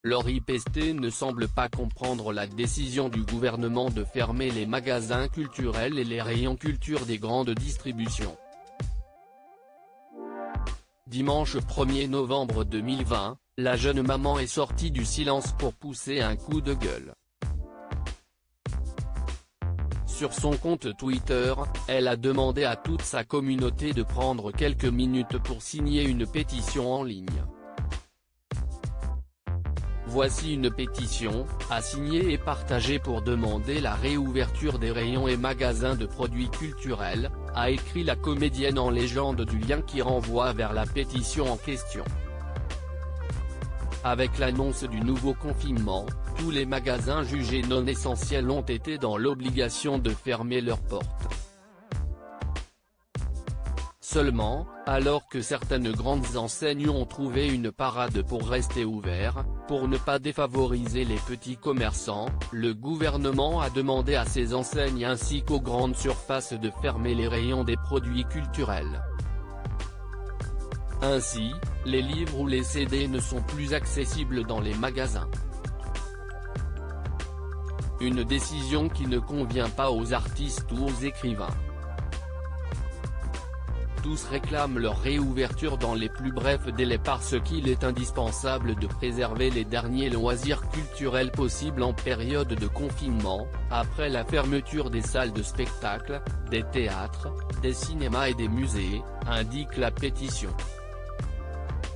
Laurie Pestet ne semble pas comprendre la décision du gouvernement de fermer les magasins culturels et les rayons culture des grandes distributions. Dimanche 1er novembre 2020, la jeune maman est sortie du silence pour pousser un coup de gueule. Sur son compte Twitter, elle a demandé à toute sa communauté de prendre quelques minutes pour signer une pétition en ligne. Voici une pétition, à signer et partager pour demander la réouverture des rayons et magasins de produits culturels, a écrit la comédienne en légende du lien qui renvoie vers la pétition en question. Avec l'annonce du nouveau confinement, tous les magasins jugés non essentiels ont été dans l'obligation de fermer leurs portes. Seulement, alors que certaines grandes enseignes ont trouvé une parade pour rester ouverts, pour ne pas défavoriser les petits commerçants, le gouvernement a demandé à ces enseignes ainsi qu'aux grandes surfaces de fermer les rayons des produits culturels. Ainsi, les livres ou les CD ne sont plus accessibles dans les magasins. Une décision qui ne convient pas aux artistes ou aux écrivains. Tous réclament leur réouverture dans les plus brefs délais parce qu'il est indispensable de préserver les derniers loisirs culturels possibles en période de confinement, après la fermeture des salles de spectacle, des théâtres, des cinémas et des musées, indique la pétition.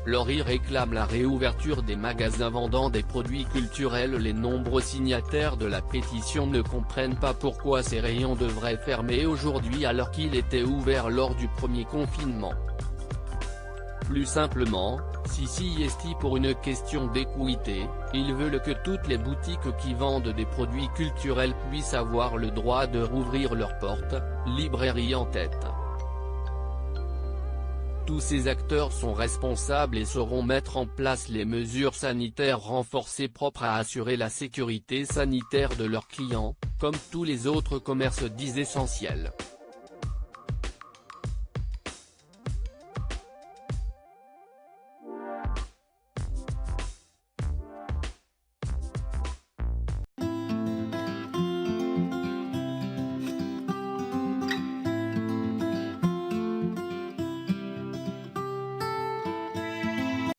Laurie réclame la réouverture des magasins vendant des produits culturels. Les nombreux signataires de la pétition ne comprennent pas pourquoi ces rayons devraient fermer aujourd'hui alors qu'ils étaient ouverts lors du premier confinement. Plus simplement, Sissi Esti pour une question d'équité, ils veulent que toutes les boutiques qui vendent des produits culturels puissent avoir le droit de rouvrir leurs portes, librairie en tête. Tous ces acteurs sont responsables et sauront mettre en place les mesures sanitaires renforcées propres à assurer la sécurité sanitaire de leurs clients, comme tous les autres commerces dits essentiels.